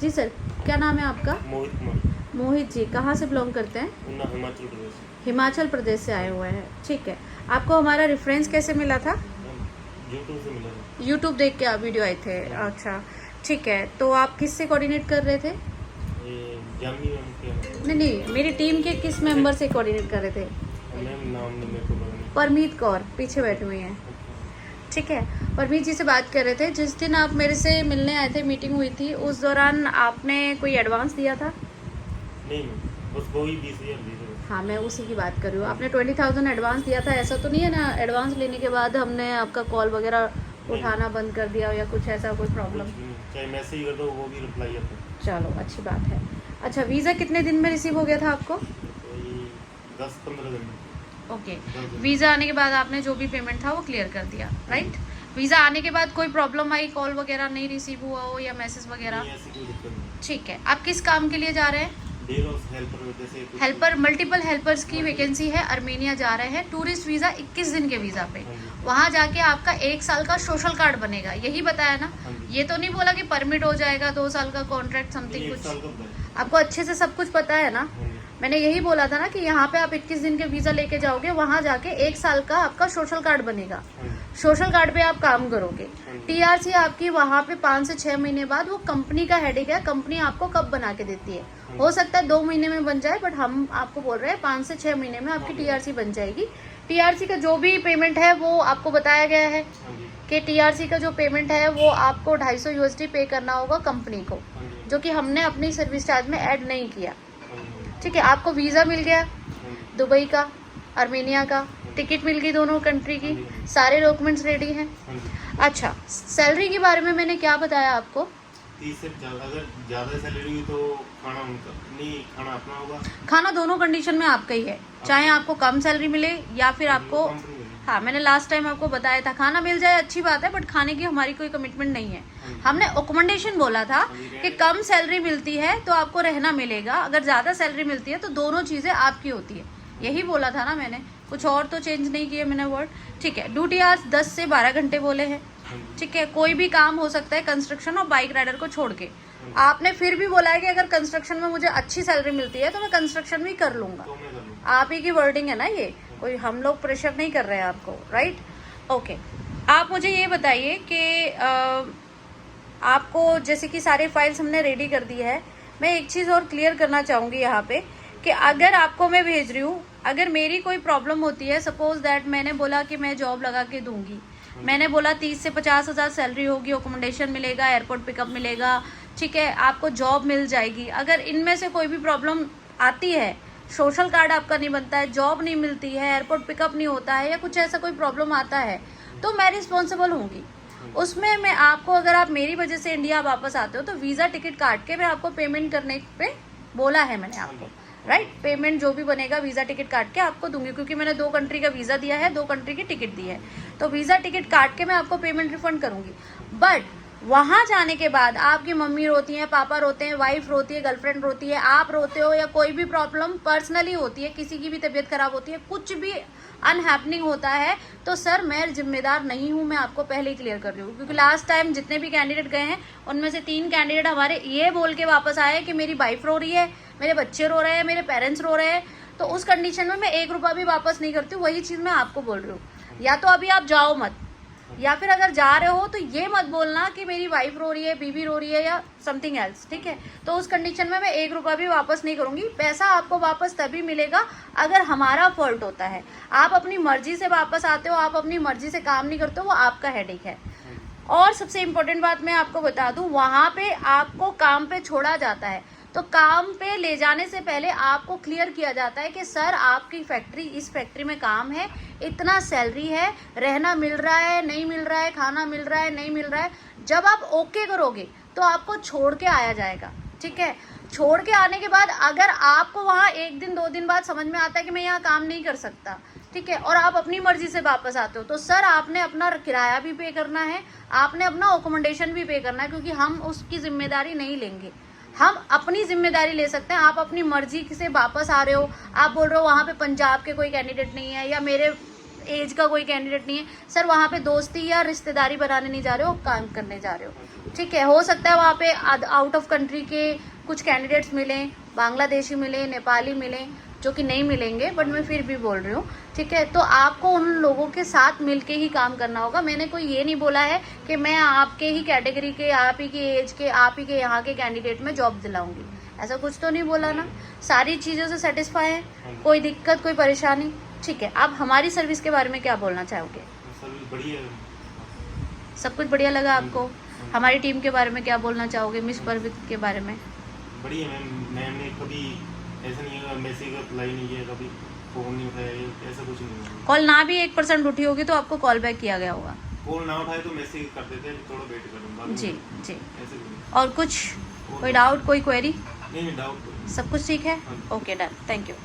जी sir, क्या नाम है आपका? मोहित कुमार। मोहित जी, कहाँ से बिलोंग करते हैं? उन्ना, हिमाचल प्रदेश। हिमाचल प्रदेश से आए हुए हैं, ठीक है। आपको हमारा रेफरेंस कैसे मिला था? मैम यूट्यूब से मिला था। यूट्यूब देख के आप वीडियो आए थे? अच्छा, ठीक है। तो आप किससे कोऑर्डिनेट कर रहे थे? ये जामी मैम के। नहीं नहीं, मेरी टीम के किस मेंबर से कोऑर्डिनेट कर रहे थे? मैम नाम नहीं मेरे को पता नहीं। परमीत कौर पीछे बैठी हुई हैं, ठीक है। परमीत जी से बात कर रहे थे। जिस दिन आप मेरे से मिलने आए थे, मीटिंग हुई थी, उस दौरान आपने कोई एडवांस दिया था? नहीं मैम, बस वही 20,000 दी थी बस। हाँ, मैं उसी की बात कर रही हूँ। आपने 20,000 एडवांस दिया था, ऐसा तो नहीं है ना एडवांस लेने के बाद हमने आपका कॉल वगैरह उठाना बंद कर दिया या कुछ ऐसा कोई प्रॉब्लम? कुछ भी नहीं, चाहे मैसेज कर दो वो भी रिप्लाई आता है। चलो, अच्छी बात है। अच्छा, वीज़ा कितने दिन में रिसीव हो गया था आपको? वही 10-15 दिन में। ओके, 10 दिन। वीज़ा आने के बाद आपने जो भी पेमेंट था वो क्लियर कर दिया, राइट? वीज़ा आने के बाद कोई प्रॉब्लम आई, कॉल वगैरह नहीं रिसीव हुआ हो या मैसेज वगैरह? नहीं, ऐसी कोई दिक्कत नहीं। ठीक है। आप किस काम के लिए जा रहे हैं? डेयर हाउस हेल्पर जैसे कुछ। हेल्पर, मल्टीपल हेल्पर्स की वैकेंसी है, अर्मेनिया जा रहे हैं। टूरिस्ट वीज़ा 21 दिन के वीज़ा पे। हाँ जी। वहाँ जाके आपका 1 साल का सोशल कार्ड बनेगा, यही बताया ना? हाँ जी। ये तो नहीं बोला कि परमिट हो जाएगा, 2 साल का कॉन्ट्रैक्ट नहीं, समथिंग 1 कुछ? साल का होता है। आपको अच्छे से सब कुछ पता है ना? हाँ जी। मैंने यही बोला था ना कि यहाँ पे आप 21 दिन के वीज़ा लेके जाओगे, वहाँ जाके 1 साल का आपका सोशल कार्ड बनेगा। हाँ जी। सोशल कार्ड पे आप काम करोगे। हाँ जी। टीआरसी आपकी वहाँ पे 5 से 6 महीने बाद, वो कंपनी का हेडेक है, कंपनी आपको कब बना के देती है। हो सकता है 2 महीने में बन जाए, बट हम आपको बोल रहे हैं 5 से 6 महीने में आपकी टीआरसी बन जाएगी। टीआरसी का जो भी पेमेंट है वो आपको बताया गया है हाँ जी। कि टीआरसी का जो पेमेंट है वो आपको 250 यूएसडी पे करना होगा कंपनी को, हाँ जी। जो कि हमने अपनी सर्विस चार्ज में ऐड नहीं किया, हाँ जी। ठीक है। आपको वीज़ा मिल गया हाँ जी। दुबई का, अर्मेनिया का, टिकट मिल गई दोनों कंट्री की, हाँ जी। सारे डॉक्यूमेंट्स रेडी हैं। हाँ जी। अच्छा, सैलरी के बारे में मैंने क्या बताया आपको? 30 से ज़्यादा, अगर ज़्यादा सैलरी हुई तो खाना उनका नहीं, खाना अपना होगा। खाना दोनों कंडीशन में आपका ही है, चाहे आपको कम सैलरी मिले या फिर आपको, कंपनी में। हाँ मैंने लास्ट टाइम आपको बताया था, खाना मिल जाए अच्छी बात है, बट खाने की हमारी कोई कमिटमेंट नहीं है। हमने अकोमोडेशन बोला था कि कम सैलरी मिलती है तो आपको रहना मिलेगा, अगर ज़्यादा सैलरी मिलती है तो दोनों चीज़ें आपकी होती है, यही बोला था ना मैंने, कुछ और तो चेंज नहीं किया मैंने वर्ड, ठीक है। ड्यूटी आवर्स 10 से 12 घंटे बोले हैं, ठीक है। कोई भी काम हो सकता है कंस्ट्रक्शन और बाइक राइडर को छोड़ के। आपने फिर भी बोला है कि अगर कंस्ट्रक्शन में मुझे अच्छी सैलरी मिलती है तो मैं कंस्ट्रक्शन भी कर लूंगा, तो मैं कर लूँ। आप ही की वर्डिंग है ना ये, कोई हम लोग प्रेशर नहीं कर रहे हैं आपको, राइट? ओके, आप मुझे ये बताइए कि आपको जैसे कि सारे फाइल्स हमने रेडी कर दी है, मैं एक चीज़ और क्लियर करना चाहूँगी यहाँ पे कि अगर आपको मैं भेज रही हूँ, अगर मेरी कोई प्रॉब्लम होती है, सपोज दैट मैंने बोला कि मैं जॉब लगा के दूंगी, मैंने बोला 30 से 50 हज़ार सैलरी होगी, अकोमोडेशन मिलेगा, एयरपोर्ट पिकअप मिलेगा, ठीक है, आपको जॉब मिल जाएगी। अगर इनमें से कोई भी प्रॉब्लम आती है, सोशल कार्ड आपका नहीं बनता है, जॉब नहीं मिलती है, एयरपोर्ट पिकअप नहीं होता है, या कुछ ऐसा कोई प्रॉब्लम आता है, तो मैं रिस्पॉन्सिबल होंगी उसमें। मैं आपको, अगर आप मेरी वजह से इंडिया वापस आते हो तो वीज़ा टिकट काट के मैं आपको पेमेंट करने पे बोला है मैंने आपको, राइट? पेमेंट जो भी बनेगा वीज़ा टिकट काट के आपको दूंगी, क्योंकि मैंने 2 कंट्री का वीज़ा दिया है, 2 कंट्री की टिकट दी है, तो वीज़ा टिकट काट के मैं आपको पेमेंट रिफंड करूंगी। बट वहाँ जाने के बाद आपकी मम्मी रोती हैं, पापा रोते हैं, वाइफ रोती है, गर्लफ्रेंड रोती है, आप रोते हो, या कोई भी प्रॉब्लम पर्सनली होती है, किसी की भी तबीयत खराब होती है, कुछ भी अनहैपनिंग होता है, तो सर मैं जिम्मेदार नहीं हूँ, मैं आपको पहले ही क्लियर कर रही हूँ। क्योंकि लास्ट टाइम जितने भी कैंडिडेट गए हैं उनमें से 3 कैंडिडेट हमारे ये बोल के वापस आए कि मेरी वाइफ रो रही है, मेरे बच्चे रो रहे हैं, मेरे पेरेंट्स रो रहे हैं, तो उस कंडीशन में मैं 1 रुपया भी वापस नहीं करती हूँ। वही चीज़ मैं आपको बोल रही हूँ, या तो अभी आप जाओ मत, या फिर अगर जा रहे हो तो ये मत बोलना कि मेरी वाइफ रो रही है, बीबी रो रही है, या समथिंग एल्स, ठीक है? तो उस कंडीशन में मैं 1 रुपया भी वापस नहीं करूंगी। पैसा आपको वापस तभी मिलेगा अगर हमारा फॉल्ट होता है। आप अपनी मर्जी से वापस आते हो, आप अपनी मर्जी से काम नहीं करते हो, वो आपका हेडेक है। और सबसे इम्पोर्टेंट बात मैं आपको बता दूं, वहां पे आपको काम पे छोड़ा जाता है, तो काम पे ले जाने से पहले आपको क्लियर किया जाता है कि सर आपकी फैक्ट्री, इस फैक्ट्री में काम है, इतना सैलरी है, रहना मिल रहा है नहीं मिल रहा है, खाना मिल रहा है नहीं मिल रहा है। जब आप ओके करोगे तो आपको छोड़ के आया जाएगा, ठीक है? छोड़ के आने के बाद अगर आपको वहाँ 1 दिन 2 दिन बाद समझ में आता है कि मैं यहाँ काम नहीं कर सकता, ठीक है, और आप अपनी मर्जी से वापस आते हो, तो सर आपने अपना किराया भी पे करना है, आपने अपना अकोमोडेशन भी पे करना है, क्योंकि हम उसकी जिम्मेदारी नहीं लेंगे, हम अपनी जिम्मेदारी ले सकते हैं। आप अपनी मर्जी से वापस आ रहे हो, आप बोल रहे हो वहाँ पे पंजाब के कोई कैंडिडेट नहीं है, या मेरे एज का कोई कैंडिडेट नहीं है सर, वहाँ पे दोस्ती या रिश्तेदारी बनाने नहीं जा रहे हो, काम करने जा रहे हो। ठीक है, हो सकता है वहाँ पे आउट ऑफ कंट्री के कुछ कैंडिडेट्स मिलें, बांग्लादेशी मिले, नेपाली मिले, जो कि नहीं मिलेंगे, बट मैं फिर भी बोल रही हूँ। ठीक है, तो आपको उन लोगों के साथ मिलके ही काम करना होगा। मैंने कोई ये नहीं बोला है कि मैं आपके ही कैटेगरी के, आप ही की एज के, आप ही के यहाँ के कैंडिडेट में जॉब दिलाऊंगी, ऐसा कुछ तो नहीं बोला ना। सारी चीज़ों से सेटिस्फाई है, कोई दिक्कत कोई परेशानी। ठीक है, आप हमारी सर्विस के बारे में क्या बोलना चाहोगे? सर्विस बढ़िया है, सब कुछ बढ़िया लगा आपको? हमारी टीम के बारे में क्या बोलना चाहोगे, मिस परवित के बारे में? बढ़िया मैम ने कभी ऐसा नहीं है, मैसेज का अप्लाई नहीं किया, कभी फ़ोन नहीं उठाया, ऐसा कुछ नहीं हुआ। कॉल ना भी 1% उठी होगी तो आपको कॉल बैक किया गया होगा? कॉल ना उठाए तो मैसेज कर देते हैं, थोड़ा वेट करूँगा जी जी। ऐसे नहीं। और कुछ कोई डाउट, कोई क्वेरी? नहीं डाउट सब कुछ ठीक है? हाँ। Okay, done, thank you.